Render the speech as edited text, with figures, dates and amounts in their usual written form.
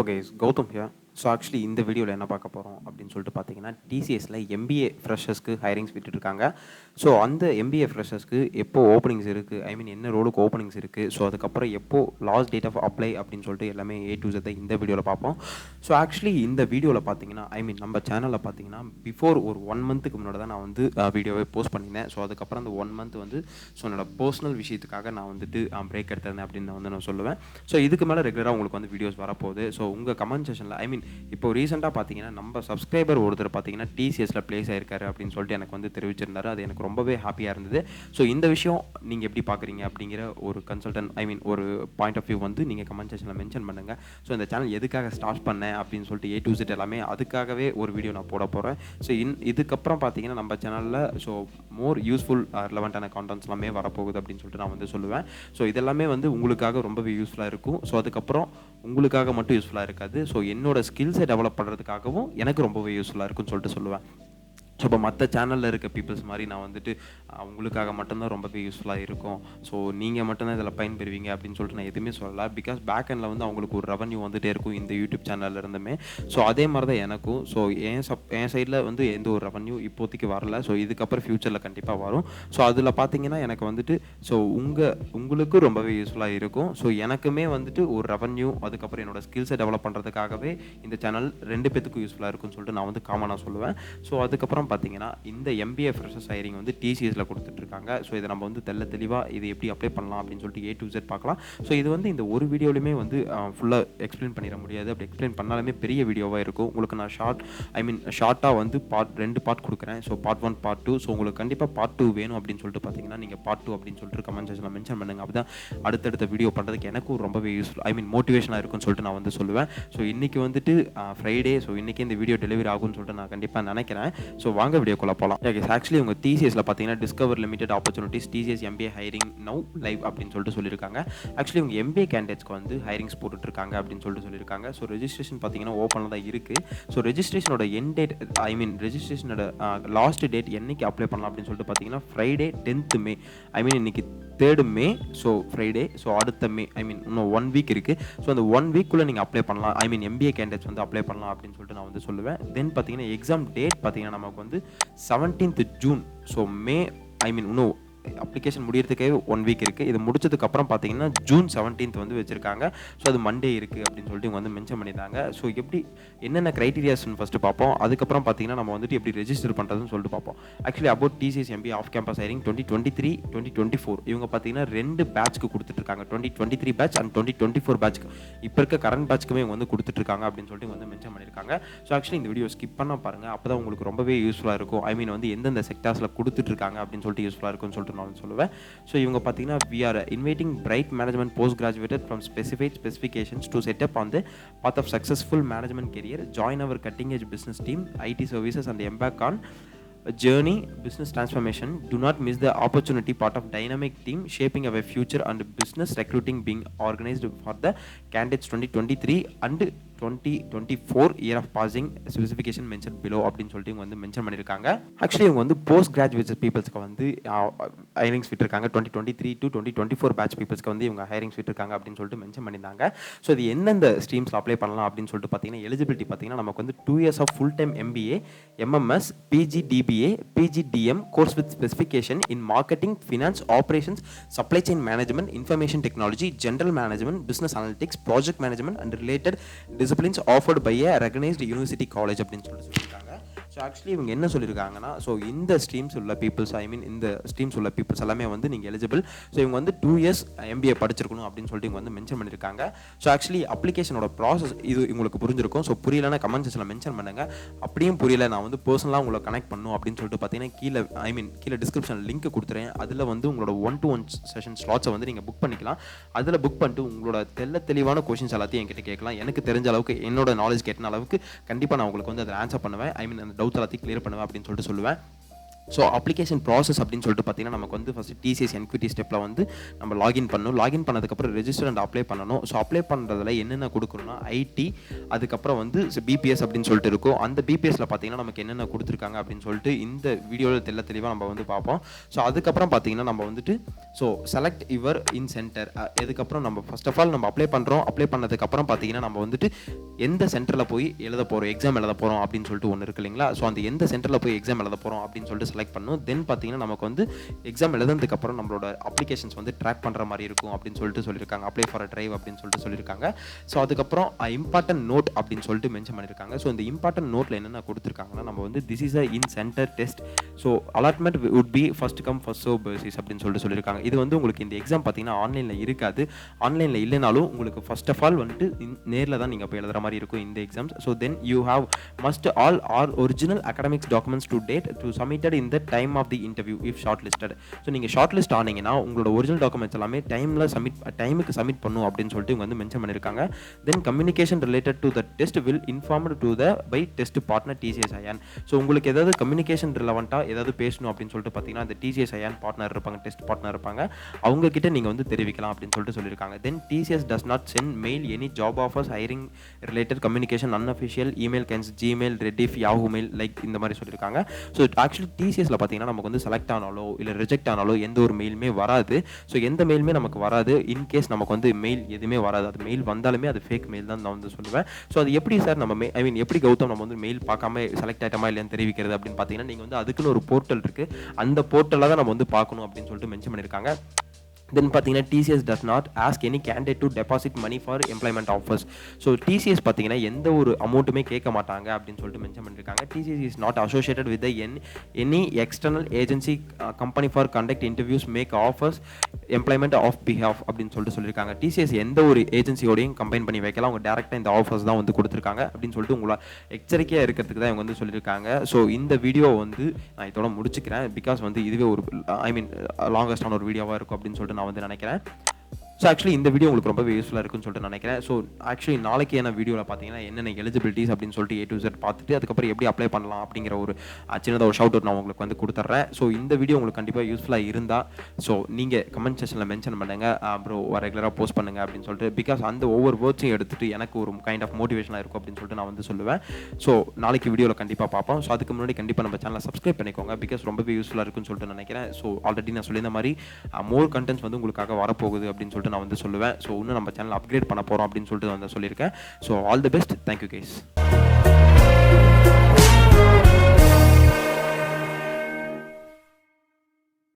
Hello guys, Gowtham here. So actually இந்த வீடியோவில் என்ன பார்க்க போகிறோம் அப்படின்னு சொல்லிட்டு பார்த்தீங்கன்னா டிசிஎஸில் எம்பிஏ ஃப்ரெஷர்ஸ்க்கு ஹைரிங்ஸ் விட்டுருக்காங்க. ஸோ அந்த எம்பிஏ ஃப்ரெஷர்ஸ்க்கு எப்போ ஓப்பனிங்ஸ் இருக்குது, ஐ மீன் என்ன ரோலுக்கு ஓப்பனிங்ஸ் இருக்குது, ஸோ அதுக்கப்புறம் எப்போ லாஸ்ட் டேட் ஆஃப் அப்ளை அப்படின்னு சொல்லிட்டு எல்லாமே A to Z இந்த வீடியோவில் பார்ப்போம். ஸோ ஆக்சுவலி இந்த வீடியோவில் பார்த்தீங்கன்னா ஐ மீன் நம்ம சேனலில் பார்த்தீங்கன்னா பிஃபோர் ஒரு 1 மந்த்துக்கு முன்னாடி தான் நான் வந்து வீடியோவே போஸ்ட் பண்ணியிருந்தேன். ஸோ அதுக்கப்புறம் அந்த 1 மந்த் வந்து ஸோ என்னோட பர்சனல் விஷயத்துக்காக நான் வந்துட்டு பிரேக் எடுத்திருந்தேன் அப்படின்னு வந்து நான் சொல்லுவேன். ஸோ இதுக்கு மேலே ரெகுலராக உங்களுக்கு வந்து வீடியோஸ் வரப்போகுது. ஸோ உங்கள் கமெண்ட் செஷனில் ஐ மீன் இப்போ ரீசெண்டாக பார்த்தீங்கன்னா நம்ம சப்ஸ்கிரைபர் ஒருத்தர் பார்த்தீங்கன்னா டிசிஎஸில் ப்ளேஸ் ஆயிருக்காரு அப்படின்னு சொல்லிட்டு எனக்கு வந்து தெரிவிச்சிருந்தாரு. அது எனக்கு ரொம்பவே ஹாப்பியாக இருந்தது. ஸோ இந்த விஷயம் நீங்கள் எப்படி பார்க்குறீங்க அப்படிங்கிற ஒரு கன்சல்டன்ட் ஐ மீன் ஒரு பாயிண்ட் ஆஃப் வியூ வந்து நீங்கள் கமெண்ட் செக்ஷனில் மென்ஷன் பண்ணுங்கள். ஸோ இந்த சேனல் எதுக்காக ஸ்டார்ட் பண்ணேன் அப்படின்னு சொல்லிட்டு A to Z எல்லாமே அதுக்காகவே ஒரு வீடியோ நான் போட போகிறேன். ஸோ இதுக்கப்புறம் பார்த்தீங்கன்னா நம்ம சேனலில் ஸோ மோர் யூஸ்ஃபுல் ரிலவெண்ட்டான கான்டென்ட்ஸ் எல்லாமே வரப்போகுது அப்படின்னு சொல்லிட்டு நான் வந்து சொல்லுவேன். ஸோ இதெல்லாமே வந்து உங்களுக்காக ரொம்பவே யூஸ்ஃபுல்லாக இருக்கும். ஸோ அதுக்கப்புறம் உங்களுக்காக மட்டும் யூஸ்ஃபுல்லாக இருக்காது, ஸோ என்னோட ஸ்கில்ஸை டெவலப் பண்ணுறதுக்காகவும் எனக்கு ரொம்பவே யூஸ்ஃபுல்லாக இருக்குன்னு சொல்லிட்டு சொல்லுவேன். ஸோ இப்போ மற்ற சேனலில் இருக்க பீப்புள்ஸ் மாதிரி நான் வந்துட்டு அவங்களுக்காக மட்டும்தான் ரொம்பவே யூஸ்ஃபுல்லாக இருக்கும், ஸோ நீங்கள் மட்டும்தான் இதில் பயன்பெறுவீங்க அப்படின்னு சொல்லிட்டு நான் எதுவுமே சொல்லலை. பிகாஸ் பேக் எண்டில் வந்து அவங்களுக்கு ஒரு ரெவன்யூ வந்துகிட்டே இருக்கும் இந்த யூடியூப் சேனலில் இருந்துமே. ஸோ அதே மாதிரி தான் எனக்கும். ஸோ என் சைடில் வந்து எந்த ஒரு ரெவன்யூ இப்போதைக்கு வரல. ஸோ இதுக்கப்புறம் ஃப்யூச்சரில் கண்டிப்பாக வரும். ஸோ அதில் பார்த்தீங்கன்னா எனக்கு வந்துட்டு ஸோ உங்களுக்கும் ரொம்பவே யூஸ்ஃபுல்லாக இருக்கும். ஸோ எனக்குமே வந்துட்டு ஒரு ரெவன்யூ, அதுக்கப்புறம் என்னோடய ஸ்கில்ஸை டெவலப் பண்ணுறதுக்காகவே இந்த சேனல் 2 பேத்துக்கும் யூஸ்ஃபுல்லாக இருக்குன்னு சொல்லிட்டு நான் வந்து காமனாக சொல்லுவேன். ஸோ அதுக்கப்புறம் பார்த்தீங்கன்னா இந்த MBA ஃப்ரெஷர்ஸ் ஹைரிங் வந்து TCSல கொடுத்துட்ருக்காங்க. ஸோ இதை நம்ம வந்து தெளிவாக இது எப்படி அப்ளை பண்ணலாம் அப்படின்னு சொல்லிட்டு A to Z பார்க்கலாம். ஸோ இது வந்து இந்த ஒரு வீடியோலையுமே வந்து ஃபுல்லாக எக்ஸ்பிளைன் பண்ணிட முடியாது. அப்படி எக்ஸ்பிளைன் பண்ணாலுமே பெரிய வீடியோவாக இருக்கும். உங்களுக்கு நான் ஷார்ட்டாக வந்து 2 பார்ட் கொடுக்குறேன். So part 1 part 2. ஸோ உங்களுக்கு கண்டிப்பாக பார்ட் 2 வேணும் அப்படின்னு சொல்லிட்டு பார்த்தீங்கன்னா நீங்கள் பார்ட் 2 அப்படின்னு சொல்லிட்டு கமெண்ட் செக்ஷனில் மென்ஷன் பண்ணுங்கள். அப்போ தான் அடுத்தடுத்த வீடியோ பண்ணுறதுக்கு எனக்கும் ரொம்பவே யூஸ்ஃபுல் ஐ மீன் மோட்டிவேஷனாக இருக்குன்னு சொல்லிட்டு நான் வந்து சொல்லுவேன். ஸோ இன்றைக்கி வந்துட்டு ஃப்ரைடே. ஸோ இன்றைக்கி இந்த வீடியோ டெலிவரி ஆகும்னு சொல்லிட்டு நான் கண்டிப்பாக நினைக்கிறேன். ஸோ வாங்க வீடியோக்குள்ளே போகலாம். ஆக்சுவலி உங்கள் TCSல பார்த்தீங்கன்னா discover limited opportunities TCS MBA hiring now live அப்படின்னு சொல்லிட்டு சொல்லியிருக்காங்க. ஆக்சுவலி உங்கள் MBA கேண்டிடேட்ஸ்க்கு வந்து ஹைரிங்ஸ் போட்டுட்ருக்காங்க அப்படின்னு சொல்லிட்டு சொல்லியிருக்காங்க. ஸோ ரெஜிஸ்ட்ரேஷன் பார்த்தீங்கன்னா ஓப்பனில் தான் இருக்குது. ஸோ ரெஜிஸ்ட்ரேஷனோட எண்ட் டேட் ஐ மீன் ரெஜிஸ்ட்ரேஷனோட லாஸ்ட் டேட் என்னைக்கு அப்ளை பண்ணலாம் அப்படின்னு சொல்லிட்டு பார்த்தீங்கன்னா ஃப்ரைடே 10th May. ஐ மீன் இன்னைக்கு 3rd May. So Friday. So அடுத்த மே ஐ மீன் இன்னும் 1 வீக் இருக்குது. ஸோ அந்த 1 வீக்குள்ளே நீங்கள் அப்ளை பண்ணலாம். ஐ மீன் MBA கேண்டிடேட்ஸ் வந்து அப்ளை பண்ணலாம் அப்படின்னு சொல்லிட்டு நான் வந்து சொல்லுவேன். தென் பார்த்தீங்கன்னா எக்ஸாம் டேட் பார்த்தீங்கன்னா நமக்கு வந்து 17th June. ஸோ மே ஐ மீன் இன்னும் அப்ளிகேஷன் முடியறதுக்கே 1 வீக் இருக்குது. இது முடிச்சதுக்கப்புறம் பார்த்தீங்கன்னா June 17th வந்து வச்சுருக்காங்க. ஸோ அது மண்டே இருக்குது அப்படின்னு சொல்லிட்டு இவங்க வந்து மென்ஷன் பண்ணியிருந்தாங்க. ஸோ எப்படி என்னென்ன க்ரைட்டீரியாஸ்ன்னு ஃபஸ்ட்டு பார்ப்போம். அதுக்கப்புறம் பார்த்தீங்கன்னா நம்ம வந்துட்டு எப்படி ரெஜிஸ்டர் பண்ணுறதுன்னு சொல்லிட்டு பார்ப்போம். Actually about TCS MBA off campus hiring 2023 2024 இவங்க பார்த்தீங்கன்னா 2 பேட்ச்க்கு கொடுத்துட்ருக்காங்க. 2023 பேட்ச் அண்ட் 2024 பேட்ச்க்கு இப்போ இருக்க கரண்ட் பேட்ச்க்குமே இவங்க வந்து கொடுத்துட்ருக்காங்க அப்படின்னு சொல்லிட்டு இவங்க வந்து மென்ஷன் பண்ணியிருக்காங்க. ஸோ ஆக்சுவலி இந்த வீடியோ ஸ்கிப் பண்ண பாருங்கள், அப்போ தான் உங்களுக்கு ரொம்பவே யூஸ்ஃபுல்லாக இருக்கும். ஐ மீன் வந்து எந்தெந்த செக்டார்ஸில் கொடுத்துட்ருக்காங்க அப்படின்னு சொல்லிட்டு யூஸ்ஃபுல்லாக இருக்கும்னு சொல்லிட்டு நான் சொல்லுவேன். ஸோ இவங்க பார்த்தீங்கன்னா we are inviting bright management post graduated from specified specifications to set up on the path of successful management career, join our cutting edge business team, IT services and embark on a journey business transformation. Do not miss the opportunity part of dynamic team shaping our future and business recruiting being organized for the candidates 2023 and 2024 year of passing specification mentioned below அப்படின்னு சொல்லிட்டு இவங்க வந்து mention பண்ணியிருக்காங்க. Actually இவங்க வந்து post graduate பீப்புள்ஸ்க்கு வந்து ஹைரிங்ஸ் விட்டுருக்காங்க. 2023 to 2024 batch பீப்புள்ஸ்க்கு வந்து இவங்க ஹைரிங்ஸ் விட்டுருக்காங்க அப்படின்னு சொல்லிட்டு மென்ஷன் பண்ணியிருந்தாங்க. ஸோ இது எந்தெந்த ஸ்ட்ரீம்ஸில் அப்ளை பண்ணலாம் அப்படின்னு சொல்லிட்டு பார்த்தீங்கன்னா எலிஜிபிலிட்டி பார்த்தீங்கன்னா நமக்கு வந்து 2 years of full time MBA MMS PGDBA PGDM course with specification in marketing finance operations supply chain management information technology general management business analytics project management and related disciplines offered by a recognized university college அப்படின்னு சொல்லியிருக்காங்க. So actually இவங்க என்ன சொல்லியிருக்காங்கன்னா so இந்த streams உள்ள peoples ஐ மீன் இந்த streams உள்ள peoples எல்லாமே வந்து நீங்கள் எலிஜிபிள். ஸோ இவங்க வந்து 2 years MBA படிச்சிருக்கணும் அப்படின்னு சொல்லிட்டு இவங்க வந்து மென்ஷன் பண்ணியிருக்காங்க. ஸோ ஆக்சுவலி அப்ளிகேஷனோட ப்ராசஸ் இது உங்களுக்கு புரிஞ்சிருக்கும். ஸோ புரியலன்னா கமெண்ட் செக்ஷனில் மென்ஷன் பண்ணுங்கள். அப்படியும் புரியல நான் வந்து பர்சனலாக உங்களை கனெக்ட் பண்ணணும் அப்படின்னு சொல்லிட்டு பார்த்தீங்கன்னா கீழே டிஸ்கிரிப்ஷன் லிங்க் கொடுத்துறேன். அதில் வந்து உங்களோட 1-to-1 செஷன் ஸ்லாட்ஸை வந்து நீங்கள் புக் பண்ணிக்கலாம். அதில் புக் பண்ணிட்டு உங்களோட தெளிவான கொஷின்ஸ் எல்லாத்தையும் என்கிட்ட கேட்கலாம். எனக்கு தெரிஞ்ச அளவுக்கு என்னோட நாலேஜ் கேட்டின அளவுக்கு கண்டிப்பாக நான் உங்களுக்கு வந்து அதை ஆன்சர் பண்ணுவேன். ஐ மீன் அந்த டவுட்ஸ் எல்லாத்தையும் கிளியர் பண்ணுவேன் அப்படின்னு சொல்லிட்டு சொல்லுவேன். ஸோ அப்ளிகேஷன் ப்ராசஸ் அப்படின்னு சொல்லிட்டு பார்த்தீங்கன்னா நமக்கு வந்து ஃபஸ்ட்டு டிசிஎஸ் என்குவிட்டி ஸ்டெப்பில் வந்து நம்ம லாகின் பண்ணணும். லாகின் பண்ணதுக்கப்புறம் ரெஜிஸ்டர் அண்ட் அப்ளை பண்ணணும். ஸோ அப்ளை பண்ணுறதுல என்னென்ன கொடுக்கணும்னா ஐடி, அதுக்கப்புறம் வந்து பிபிஎஸ் அப்படின்னு சொல்லிட்டு இருக்கும். அந்த பிபிஎஸ்ல பார்த்தீங்கன்னா நமக்கு என்னென்ன கொடுத்துருக்காங்க அப்படின்னு சொல்லிட்டு இந்த வீடியோவில் தெளிவாக நம்ம வந்து பார்ப்போம். ஸோ அதுக்கப்புறம் பார்த்தீங்கன்னா நம்ம வந்துட்டு so select your in centre. இதுக்கப்புறம் நம்ம ஃபர்ஸ்ட் ஆஃப் ஆல் நம்ம அப்ளை பண்ணுறோம். அப்ளை பண்ணதுக்கப்புறம் பார்த்தீங்கன்னா நம்ம வந்துட்டு எந்த சென்டரில் போய் எழுத போகிறோம், எக்ஸாம் எழுத போகிறோம் அப்படின்னு சொல்லிட்டு ஒன்று இருக்கு இல்லைங்களா. ஸோ அந்த எந்த சென்டரில் போய் எக்ஸாம் எழுத போகிறோம் அப்படின்னு சொல்லிட்டு செலக்ட் பண்ணணும். தென் பார்த்தீங்கன்னா நமக்கு வந்து எக்ஸாம் எழுதுனதுக்கப்புறம் நம்மளோட அப்ளிகேஷன்ஸ் வந்து ட்ராக் பண்ணுற மாதிரி இருக்கும் அப்படின்னு சொல்லிட்டு சொல்லியிருக்காங்க. அப்ளை ஃபார் அ டிரைவ் அப்படின்னு சொல்லிட்டு சொல்லியிருக்காங்க. ஸோ அதுக்கப்புறம் இம்பார்ட்டன்ட் நோட் அப்படின்னு சொல்லிட்டு மென்ஷன் பண்ணியிருக்காங்க. ஸோ இந்த இம்பார்ட்டன்ட் நோட்டில் என்னென்ன கொடுத்துருக்காங்கன்னா நம்ம வந்து this is a in centre test. So allotment would be first come first serve basis அப்படின்னு சொல்லிட்டு சொல்லியிருக்காங்க. இது வந்து உங்களுக்கு இந்த எக்ஸாம் பார்த்தீங்கன்னா ஆன்லைனில் இருக்காது. ஆன்லைனில் இல்லைனாலும் உங்களுக்கு ஃபர்ஸ்ட் ஆஃப் ஆல் வந்துட்டு நேரில் தான் நீங்கள் போய் எழுதுற மாதிரி இருக்கும் இந்த exams. So then you have must all are original academics documents to date to submitted in the time of the interview if short listed. So நீங்கள் ஷார்ட் லிஸ்ட் ஆனீங்கன்னா உங்களோட ஒரிஜினல் டாக்குமெண்ட்ஸ் எல்லாமே டைமுக்கு சப்மிட் பண்ணும் அப்படின்னு சொல்லிட்டு இவங்க வந்து மென்ஷன் பண்ணியிருக்காங்க. Then communication related to the test will informed to the by test partner TCS iON. So உங்களுக்கு ஏதாவது கம்யூனிகேஷன் ரிலவெண்ட்டாக ஏதாவது பேசணும் அப்படின்னு சொல்லிட்டு பார்த்தீங்கன்னா அந்த டிசிஎஸ் ஐயான் பார்ட்னர் இருப்பாங்க, டெஸ்ட் பார்ட்னர் இருப்பாங்க, அவங்க கிட்ட நீங்கள் வந்து தெரிவிக்கலாம் அப்படின்னு சொல்லிட்டு சொல்லியிருக்காங்க. Then TCS does not sent mail any job offers hiring related communication unofficial email cans Gmail Rediff Yahoo mail like இந்த மாதிரி சொல்லியிருக்காங்க. ஸோ ஆக்சுவலி டிசிஎஸ்ல பார்த்தீங்கன்னா நமக்கு வந்து செலக்ட் ஆனாலோ இல்லை ரிஜெக்ட் ஆனாலோ எந்த ஒரு மெயிலுமே வராது. ஸோ எந்த மெயிலுமே நமக்கு வராது. இன்கேஸ் நமக்கு வந்து மெயில் எதுவுமே வராது. அது மெயில் வந்தாலுமே அது ஃபேக் மெயில் தான் நான் வந்து சொல்லுவேன். ஸோ அது எப்படி சார் நம்ம எப்படி கௌதம் நம்ம வந்து மெயில் பார்க்காம செலக்ட் ஆகிட்டோமா இல்லைன்னு தெரிவிக்கிறது அப்படின்னு பார்த்தீங்கன்னா நீங்கள் வந்து அதுக்குன்னு ஒரு போர்ட்டல் இருக்குது. அந்த போர்ட்டலில் தான் நம்ம வந்து பார்க்கணும் அப்படின்னு சொல்லிட்டு மென்ஷன் பண்ணியிருக்காங்க. தென் பார்த்தீங்கன்னா TCS does not ask any candidate to deposit money for employment offers. So TCS பார்த்தீங்கன்னா எந்த ஒரு அமௌண்ட்டுமே கேட்க மாட்டாங்க அப்படின்னு சொல்லிட்டு மென்ஷன் பண்ணியிருக்காங்க. TCS is not associated with any external agency company for conduct interviews make offers employment of behalf அப்படின்னு சொல்லிட்டு சொல்லியிருக்காங்க. டிசிஎஸ் எந்த ஒரு ஏஜென்சியோடையும் கம்பைன் பண்ணி வைக்கலாம். அவங்க டேரெக்டாக இந்த ஆஃபர்ஸ் தான் வந்து கொடுத்துருக்காங்க அப்படின்னு சொல்லிட்டு உங்களை எச்சரிக்கையாக இருக்கிறதுக்கு தான் இவங்க வந்து சொல்லியிருக்காங்க. ஸோ இந்த வீடியோ வந்து நான் இதோட முடிச்சுக்கிறேன். பிகாஸ் வந்து இதுவே ஒரு லாங்கஸ்டான ஒரு வீடியோவாக இருக்கும் அப்படின்னு சொல்லிட்டு நான் வந்து நினைக்கிறேன். ஸோ ஆக்சுவலி இந்த வீடியோ உங்களுக்கு ரொம்பவே யூஸ்ஃபுல்லாக இருக்குன்னு சொல்லிட்டு நினைக்கிறேன். ஸோ ஆக்சுவலி நாளைக்கு என்ன வீடியோவில் பார்த்தீங்கன்னா என்னென்ன எலிஜிபிலிட்டிஸ் அப்படின்னு சொல்லிட்டு A to Z பார்த்துட்டு அதுக்கப்புறம் எப்படி அப்ளை பண்ணலாம் அப்படிங்கிற ஒரு சின்னதாக ஒரு ஷவுட் அவுட் நான் உங்களுக்கு வந்து கொடுத்துட்றேன். ஸோ இந்த வீடியோ உங்களுக்கு கண்டிப்பாக யூஸ்ஃபுல்லாக இருந்தால் ஸோ நீங்கள் கமெண்ட் செக்ஷனில் மென்ஷன் பண்ணுங்கள், ப்ரோ ரெகுலராக போஸ்ட் பண்ணுங்கள் அப்படின்னு சொல்லிட்டு. பிகாஸ் அந்த ஒவ்வொரு வேர்ட்ஸையும் எடுத்துகிட்டு எனக்கு ஒரு கைண்ட் ஆஃப் மோட்டிவேஷனாக இருக்கும் அப்படின்னு சொல்லிட்டு நான் வந்து சொல்லுவேன். ஸோ நாளைக்கு வீடியோவில் கண்டிப்பாக பார்ப்போம். ஸோ அதுக்கு முன்னாடி கண்டிப்பாக நம்ம சேனலை சப்ஸ்கிரைப் பண்ணிக்கோங்க. பிகாஸ் ரொம்பவே யூஸ்ஃபுல்லாக இருக்குன்னு சொல்லிட்டு நினைக்கிறேன். ஸோ ஆல்ரெடி நான் சொல்லியிருந்த மாதிரி மோர் கண்டென்ட்ஸ் வந்து உங்களுக்காக வரப்போகுது அப்படின்னு சொல்லிட்டு நான் வந்து சொல்லுவேன். ஸோ இன்னும் நம்ம சேனல் அப்கிரேட் பண்ண போகிறோம் அப்படின்னு சொல்லிட்டு வந்து சொல்லியிருக்கேன். So all the best. Thank you guys.